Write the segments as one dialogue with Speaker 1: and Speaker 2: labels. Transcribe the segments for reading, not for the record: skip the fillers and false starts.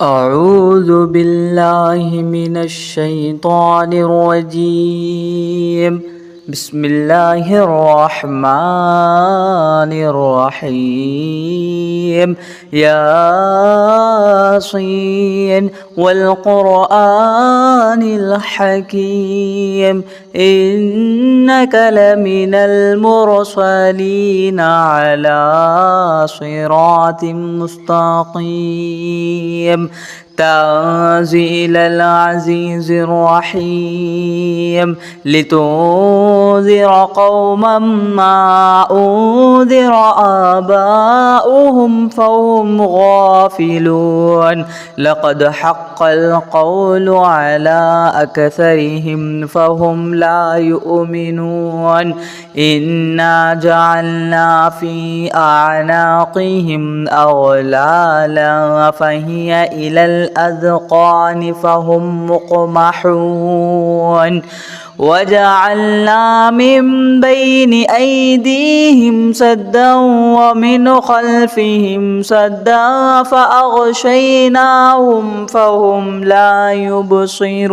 Speaker 1: أعوذ بالله من الشيطان الرجيم. بسم الله الرحمن الرحيم. ياسين والقرآن الحكيم إنك لمن المرسلين على صراط مستقيم تنزيل العزيز الرحيم لتنذر قوما ما أنذر آباؤهم فهم غافلون لقد حق القول على أكثرهم فهم لا يؤمنون إنا جعلنا في أعناقهم أغلالا فهي إلى الأذقان فهم مقمحون وجعلنا من بين أيديهم سدا ومن خلفهم سدا فأغشيناهم فهم لا يبصرون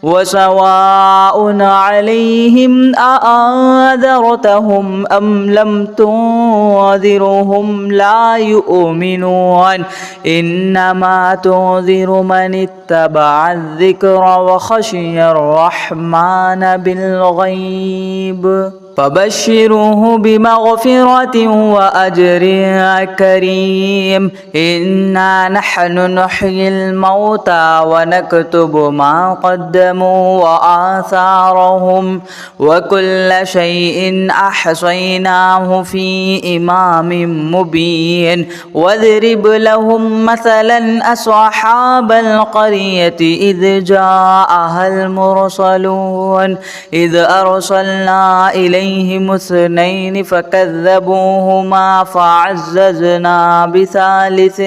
Speaker 1: وسواء عليهم أأنذرتهم أم لم تنذرهم لا يؤمنون إنما تنذر من اتبع الذكر وخشي الرحمن بالغيب فبشره بمغفرة وأجر كريم إنا نحن نحيي الموتى ونكتب ما قدموا وآثارهم وكل شيء أحصيناه في إمام مبين واضرب لهم مثلا أصحاب القرية إذ جاءها المرسلون إذ أرسلنا إليهم اثنين فكذبوهما فعززنا بثالث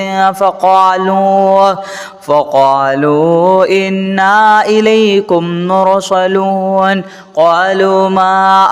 Speaker 1: فقالوا إنا إليكم مرسلون قالوا ما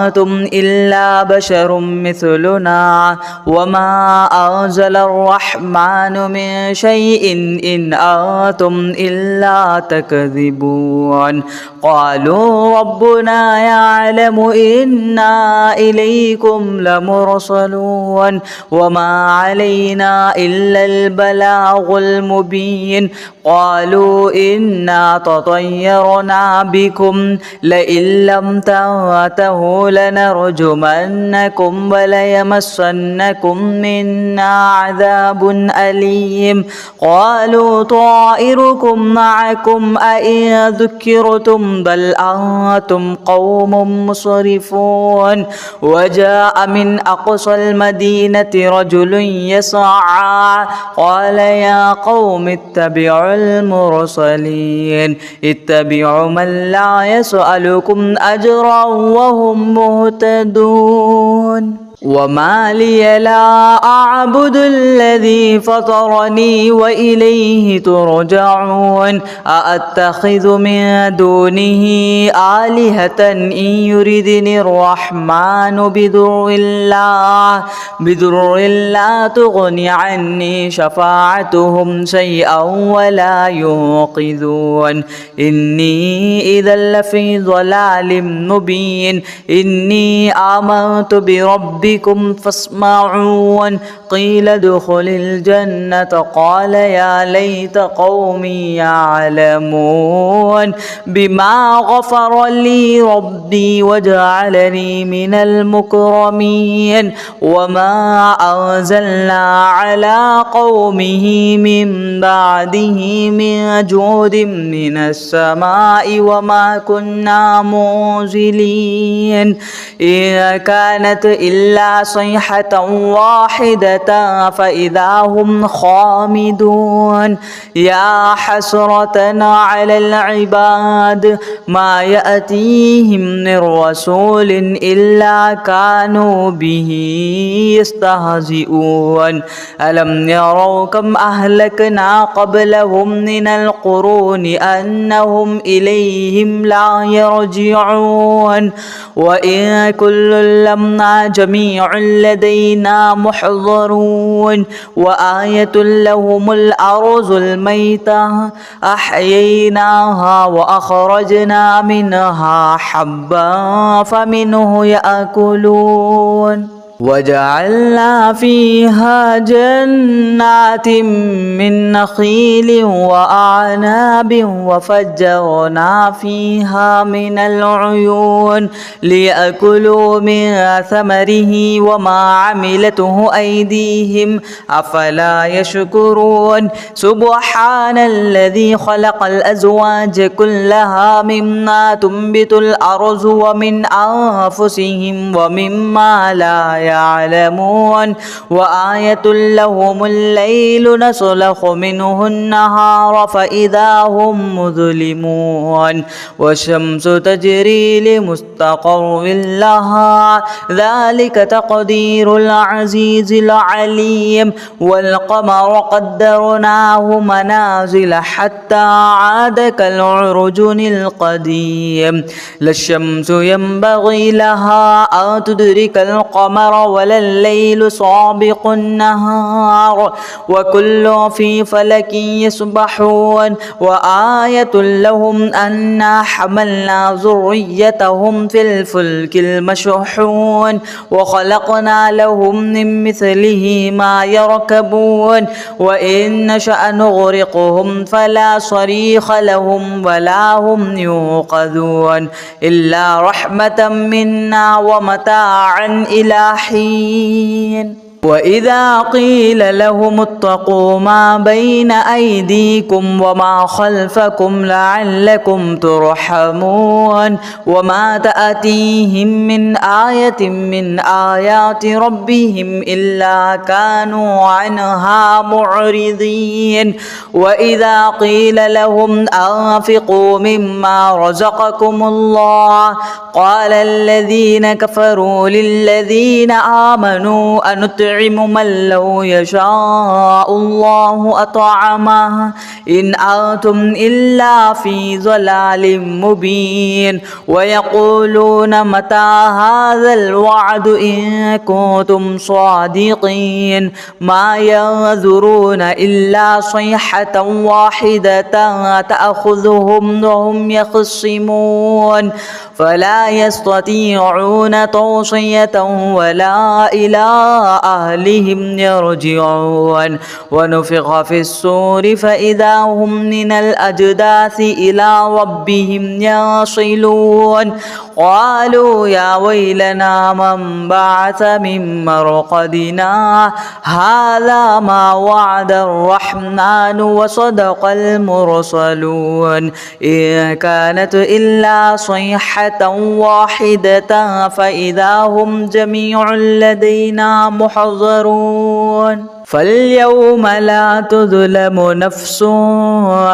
Speaker 1: أنتم إلا بشر مثلنا وما أنزل الرحمن من شيء إن أنتم إلا تكذبون قالوا ربنا يعلم إنا إليكم لمرسلون وما علينا إلا البلاغ المبين قالوا إنا تطيرنا بكم لئن لم تنتهوا لنرجمنكم وليمسنكم منا عذاب أليم قالوا طائركم معكم أئن ذكرتم بل أنتم قوم مسرفون وجاء من أقصى المدينة رجل يسعى قال يا قوم اتبعوا المرسلين اتبعوا من لا يسألكم أجرا وهم مهتدون وما لي لا أعبد الذي فطرني وإليه ترجعون أأتخذ من دونه آلهة إن يردني الرحمن بضر لا تغني عني شفاعتهم شيئا ولا ينقذون إني إذا لفي ضلال مبين إني آمنت بربكم فاسمعون قيل ادخل الجنة قال يا ليت قومي يعلمون بما غفر لي ربي وجعلني من المكرمين وما أنزلنا على قومه من بعده من جود من السماء وما كنا منزلين إن كانت إلا صيحة واحدة فإذا هم خامدون يا حسرة على العباد ما يأتيهم من رسول إلا كانوا به يستهزئون ألم يروا كم أهلكنا قبلهم من القرون أنهم إليهم لا يرجعون وإن كل لما جميع لدينا محضرون ينظرون وآية لهم الأرض الميتة أحييناها وأخرجنا منها حبا فمنه يأكلون وجعلنا فيها جنات من نخيل وأعناب وفجرنا فيها من العيون ليأكلوا من ثمره وما عملته أيديهم أفلا يشكرون سبحان الذي خلق الأزواج كلها مما تنبت الأرض ومن أنفسهم ومما لا يعلمون وآية لهم الليل نسلخ منه النهار فإذا هم مظلمون والشمس تجري لمستقر لها ذلك تقدير العزيز العليم والقمر قدرناه منازل حتى عاد كالعرجون القديم لا الشمس ينبغي لها أن تدرك القمر ولا الليل سابق النهار وكل في فلك يسبحون وآية لهم أنا حملنا ذريتهم في الفلك المشحون وخلقنا لهم من مثله ما يركبون وإن نشأ نغرقهم فلا صريخ لهم ولا هم يوقظون إلا رحمة منا ومتاعا إلى حين وإذا قيل لهم اتقوا ما بين أيديكم وما خلفكم لعلكم ترحمون وما تأتيهم من آية من آيات ربهم إلا كانوا عنها معرضين وإذا قيل لهم أنفقوا مما رزقكم الله قال الذين كفروا للذين آمنوا أنطعم من لو يشاء الله أطعمه إن أنتم إلا في ضلال مبين ويقولون متى هذا الوعد إن كنتم صادقين ما ينظرون إلا صيحة واحدة تأخذهم وهم يخصمون فلا يستطيعون توصية ولا إلى أهلهم يرجعون ونفخ في الصور فإذا هم من الأجداث إلى ربهم يصلون قالوا يا ويلنا من بعث من مرقدنا هذا ما وعد الرحمن وصدق المرسلون إن كانت إلا صيحة واحدة فإذا هم جميع لدينا محضرون فاليوم لا تظلم نفس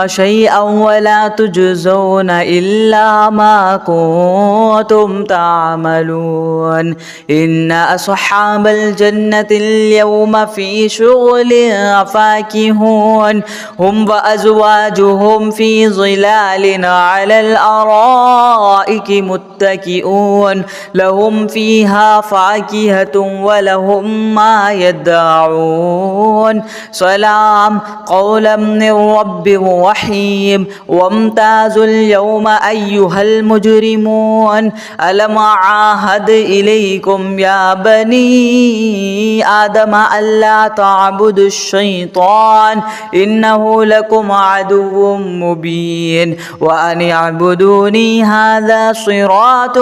Speaker 1: شيئا ولا تجزون إلا ما كنتم تعملون إن أصحاب الجنة اليوم في شغل فاكهون هم وأزواجهم في ظلال على الأرائك متكئون لهم فيها فاكهة ولهم ما يدعون سلام قولا من رب رحيم وامتازوا اليوم أيها المجرمون ألم أعاهد إليكم يا بني آدم ألا تعبدوا الشيطان إنه لكم عدو مبين وأن اعبدوني هذا صراط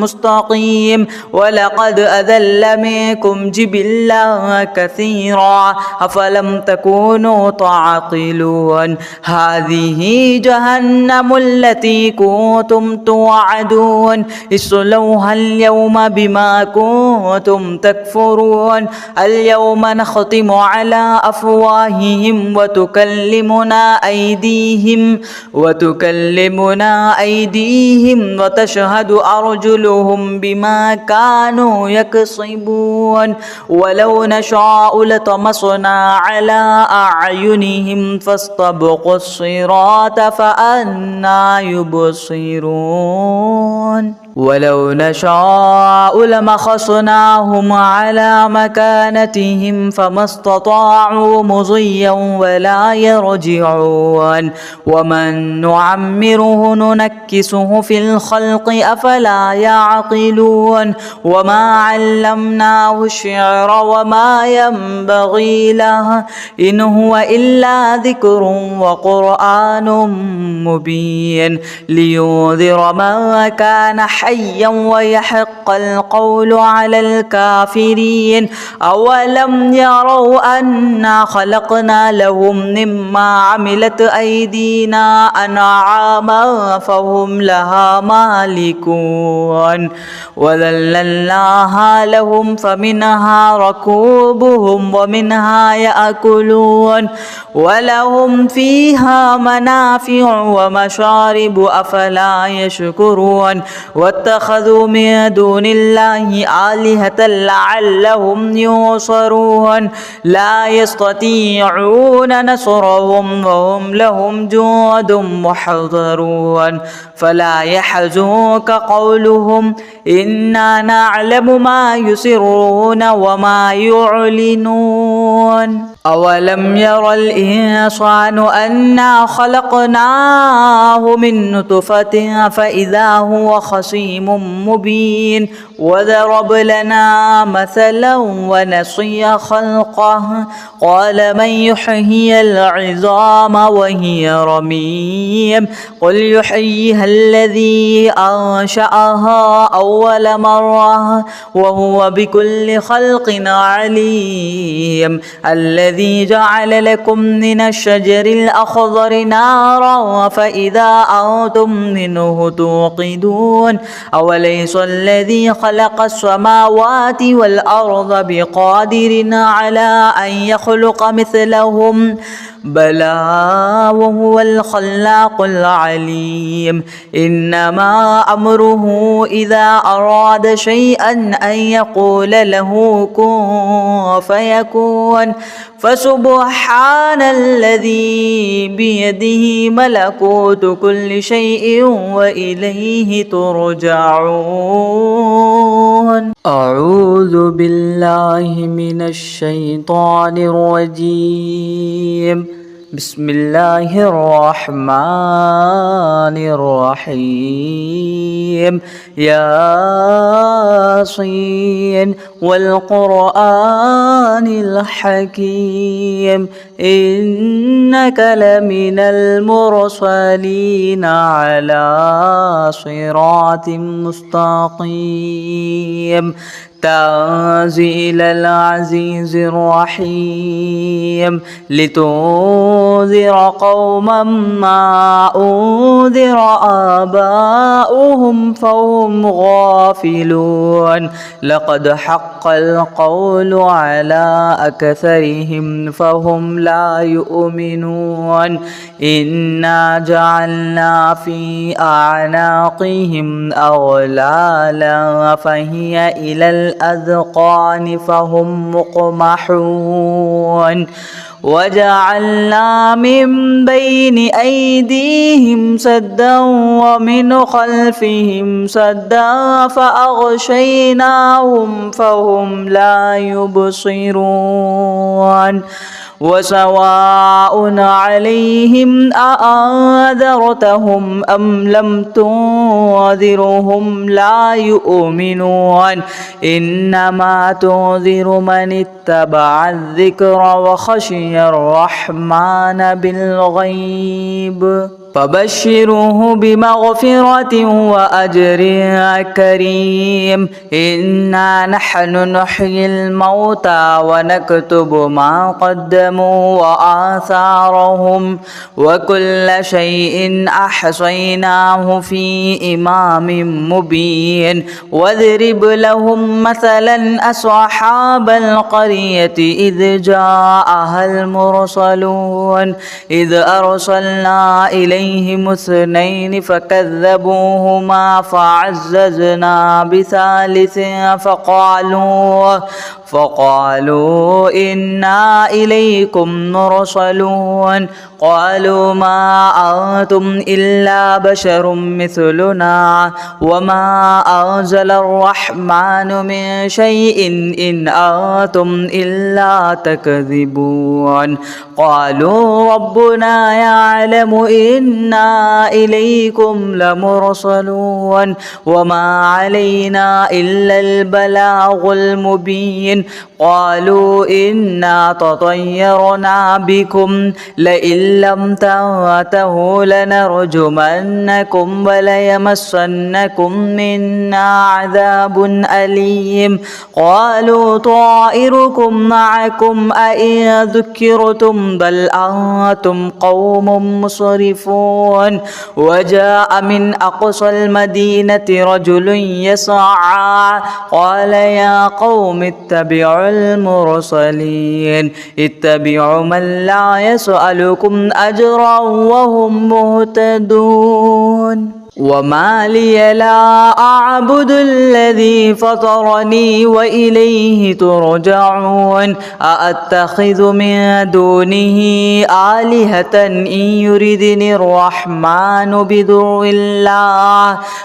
Speaker 1: مستقيم ولقد أذل منكم جبلا كثيرا أفلم تكونوا تعقلون هذه جهنم التي كنتم توعدون اصلوها اليوم بما كنتم تكفرون اليوم نختم على أفواههم وتكلمنا أيديهم وتشهد أرجلهم بما كانوا يكسبون ولو نشاء لطمسنا على أعينهم فاستبقوا الصراط فأنى يبصرون ولو نشاء لمخصناهم على مكانتهم فما استطاعوا مضيا ولا يرجعون ومن نعمره ننكسه في الخلق أفلا يعقلون وما علمناه الشعر وما ينبغي له إن هو إلا ذكر وقرآن مبين لينذر من كان حيا ويحق القول على الكافرين أولم يروا أنا خلقنا لهم مما عملت أيدينا أنعاما فهم لها مالكون وذللناها لهم فمنها ركوبهم ومنها يأكلون ولهم فيها منافع ومشارب أفلا يشكرون واتخذوا من دون الله آلهة لعلهم ينصرون لا يستطيعون نصرهم وهم لهم جند محضرون فلا يحزنك قولهم إنا نعلم ما يسرون وما يعلنون أولم ير الإنسان أنا خلقناه من نطفة فإذا هو خصيم مبين وضرب لنا مثلا ونسي خلقه قال من يحيي العظام وهي رميم قل يحييها الذي أنشأها أول مرة وهو بكل خلق عليم الذي جعل لكم من الشجر الأخضر نارا فإذا أنتم منه توقدون أوليس الذي خلق السماوات والأرض بقادر على أن يخلق مثلهم بلى وهو الخلاق العليم إنما أمره إذا أراد شيئا أن يقول له كن فيكون فسبحان الذي بيده ملكوت كل شيء وإليه ترجعون أعوذ بالله من الشيطان الرجيم بسم الله الرحمن الرحيم ياسين والقرآن الحكيم إنك لمن المرسلين على صراط مستقيم تنزيل العزيز الرحيم لتنذر قوما ما أنذر آباؤهم فهم غافلون لقد حق القول على أكثرهم فهم لا يؤمنون إنا جعلنا في أعناقهم أغلالا فهي إلى الأذقان فهم مقمحون وجعلنا من بين أيديهم سدا ومن خلفهم سدا فأغشيناهم فهم لا يبصرون وسواء عليهم أأنذرتهم أم لم تنذرهم لا يؤمنون إنما تنذر من اتبع الذكر وخشي الرحمن بالغيب فبشره بمغفرة وأجر كريم إنا نحن نحيي الموتى ونكتب ما قدموا وآثارهم وكل شيء أحصيناه في إمام مبين واضرب لهم مثلا أصحاب القرية إذ جاءها المرسلون إذ أرسلنا إليهم عليهم اثنين فكذبوهما فعززنا بثالث فقالوا إنا إليكم مرسلون. قالوا ما أنتم إلا بشر مثلنا وما أنزل الرحمن من شيء إن أنتم إلا تكذبون. قالوا ربنا يعلم إنا إليكم لمرسلون وما علينا إلا البلاغ المبين. قالوا إنا تطيرنا بكم لئن لم تنتهوا لنرجمنكم وليمسنكم منا عذاب أليم. قالوا طائركم معكم أئن ذكرتم بل أنتم قوم مسرفون. وجاء من أقصى المدينة رجل يسعى قال يا قوم اتبعوا المرسلين اتبعوا من لا يسألكم أجرا وهم مهتدون. وما لي لا أعبد الذي فطرني وإليه ترجعون. أأتخذ من دونه آلهة إن يردني الرحمن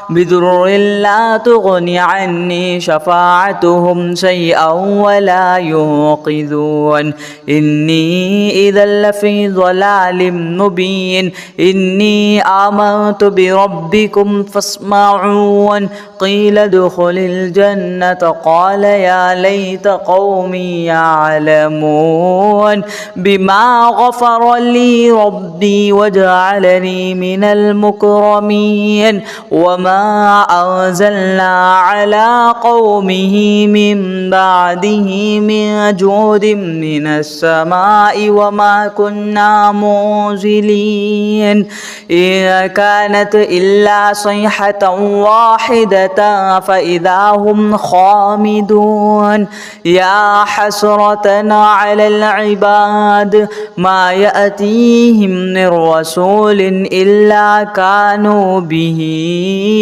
Speaker 1: بضر لا تغني عني شفاعتهم شيئا ولا ينقذون. إني إذا لفي ضلال مبين. إني آمنت بربكم فاسمعون. قيل ادخل الجنة قال يا ليت قومي يعلمون بما غفر لي ربي وجعلني من المكرمين. وما أنزلنا على قومه من بعده من جود من السماء وما كنا منزلين. إن كانت إلا صيحة واحدة فإذا هم خامدون. يا حسرة على العباد ما يأتيهم من رسول إلا كانوا به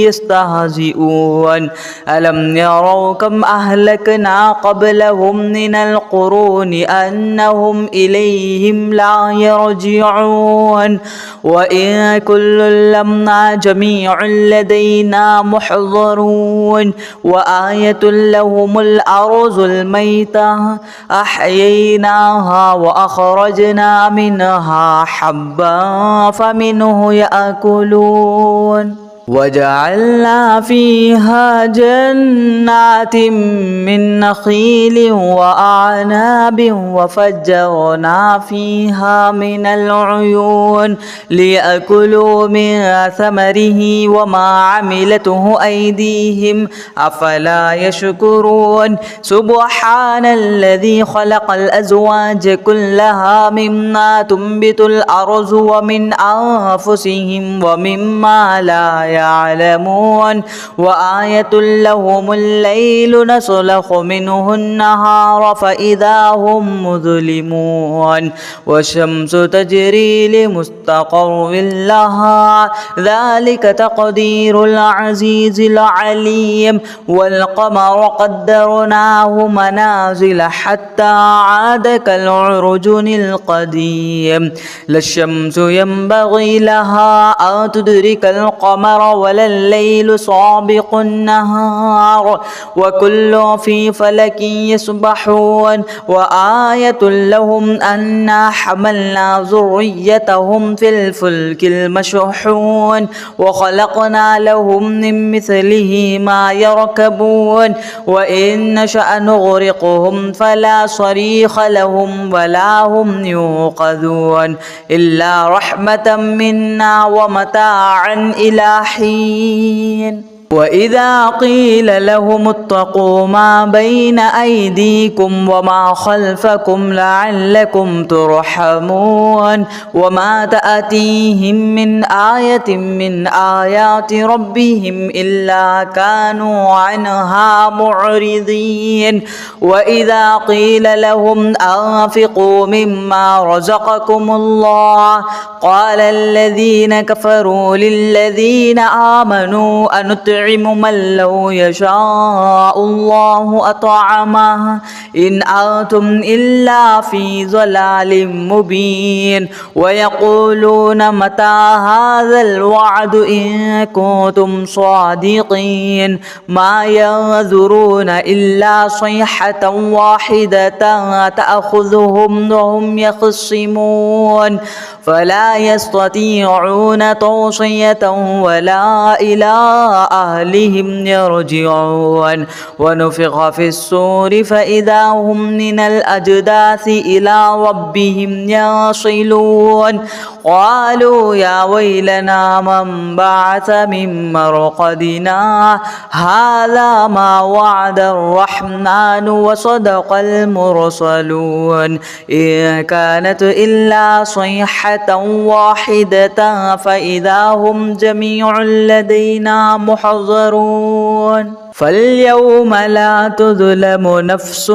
Speaker 1: يستهزئون. ألم يروا كم أهلكنا قبلهم من القرون أنهم إليهم لا يرجعون. وإن كل لما جميع لدينا محضرون. وآية لهم الأرض الميتة أحييناها وأخرجنا منها حبا فمنه يأكلون. وجعلنا فيها جنات من نخيل وأعناب وفجرنا فيها من العيون ليأكلوا من ثمره وما عملته أيديهم أفلا يشكرون. سبحان الذي خلق الأزواج كلها مما تنبت الأرض ومن أنفسهم ومما لا يعلمون. وآية لهم الليل نسلخ منه النهار فإذا هم مظلمون. والشمس تجري لمستقر لها ذلك تقدير العزيز العليم. والقمر قدرناه منازل حتى عاد كالعرجون القديم. لا الشمس ينبغي لها أن تدرك القمر ولا الليل سابق النهار وكل في فلك يسبحون. وآية لهم أنا حملنا ذريتهم في الفلك المشحون وخلقنا لهم من مثله ما يركبون. وإن نشأ نغرقهم فلا صريخ لهم ولا هم يوقظون إلا رحمة منا ومتاعا إلى حين. وإذا قيل لهم اتقوا ما بين أيديكم وما خلفكم لعلكم ترحمون وما تأتيهم من آية من آيات ربهم إلا كانوا عنها معرضين وإذا قيل لهم أنفقوا مما رزقكم الله قال الذين كفروا للذين آمنوا أنطعم من لو يشاء الله أطعمه إن أنتم إلا في ضلال مبين ويقولون متى هذا الوعد إن كنتم صادقين ما ينظرون إلا صيحة واحدة تأخذهم وهم يخصمون فلا يستطيعون توصية ولا إلى أهلهم يرجعون ونفخ في الصور فإذا هم من الأجداث إلى ربهم يصلون قالوا يا ويلنا من بعث من مرقدنا هذا ما وعد الرحمن وصدق المرسلون إن كانت إلا صيحة واحدة فإذا هم جميع لدينا محضرون فاليوم لا تظلم نفس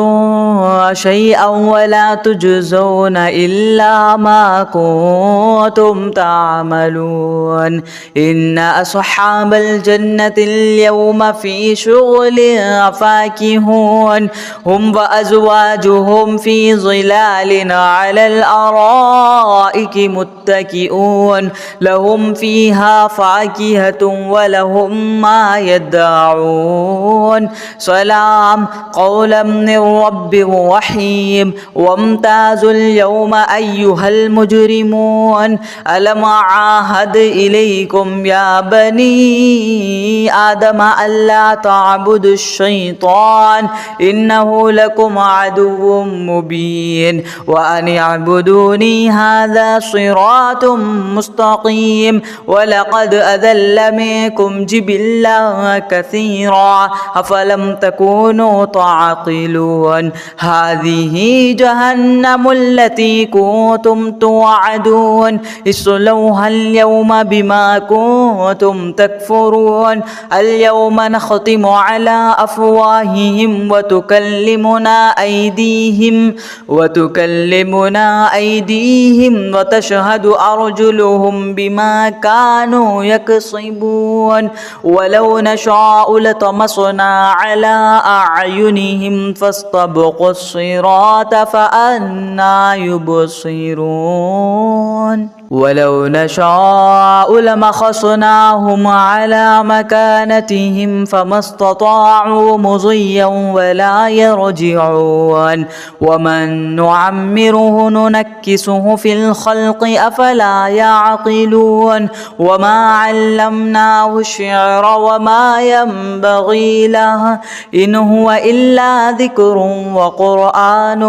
Speaker 1: شيئا ولا تجزون إلا ما كنتم تعملون إن أصحاب الجنة اليوم في شغل فاكهون هم وأزواجهم في ظلال على الأرائك متكئون لهم فيها فاكهة ولهم ما يدعون سلام قولا من رب رحيم وامتازوا اليوم أيها المجرمون ألم أعاهد إليكم يا بني آدم ألا تعبدوا الشيطان إنه لكم عدو مبين وأن اعبدوني هذا صراط مستقيم ولقد أذل منكم جبلا كثيرا أفلم تكونوا تعقلون هذه جهنم التي كنتم توعدون اصلوها اليوم بما كنتم تكفرون اليوم نختم على أفواههم وتكلمنا أيديهم وتشهد أرجلهم بما كانوا يكسبون ولو نشاء لطمسنا على أعينهم فاستبقوا الصراط فأنى يبصرون ولو نشاء لمسخناهم على مكانتهم فما استطاعوا مضيا ولا يرجعون ومن نعمره ننكسه في الخلق أفلا يعقلون وما علمناه الشعر وما ينبغي له إن هو إلا ذكر وقرآن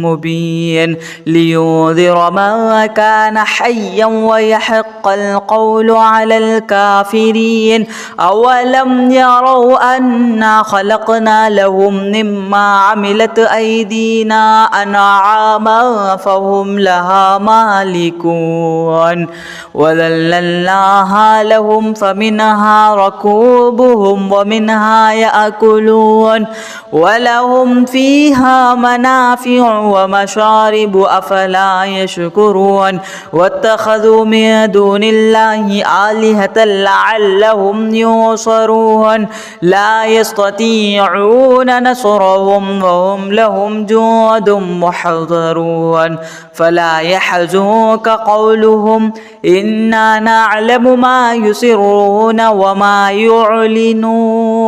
Speaker 1: مبين لينذر من كان حيا ويحق القول على الكافرين أولم يروا أنا خلقنا لهم مما عملت أيدينا أنعاما فهم لها مالكون وذللناها لهم فمنها ركوبهم ومنها يأكلون ولهم فيها منافع ومشارب أفلا يشكرون واتخذوا من دون الله آلهة لعلهم ينصرون لا يستطيعون نصرهم وهم لهم جند محضرون فلا يحزنك قولهم إنا نعلم ما يسرون وما يعلنون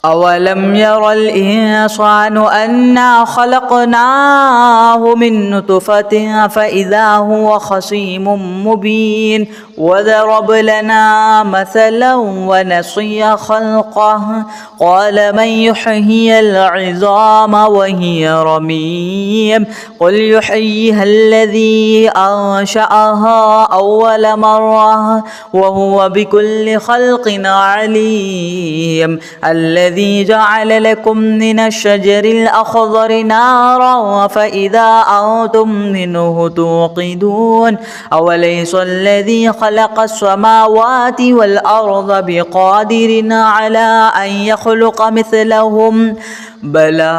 Speaker 1: أولم ير الإنسان أنا خلقناه من نطفة فإذا هو خصيم مبين وضرب لنا مثلا ونسي خلقه قال من يحيي العظام وهي رميم قل يحييها الذي أنشأها أول مرة وهو بكل خلق عليم الذي جعل لكم من الشجر الأخضر نارا فإذا أنتم منه توقدون أوليس الذي خلق السماوات والأرض بقادر على أن يخلق مثلهم بلى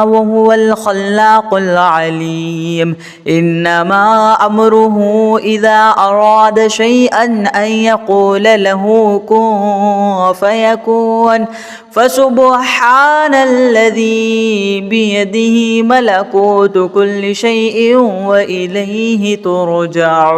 Speaker 1: وهو الخلاق العليم إنما أمره إذا أراد شيئا أن يقول له كن فيكون فسبحان الذي بيده ملكوت كل شيء وإليه ترجعون.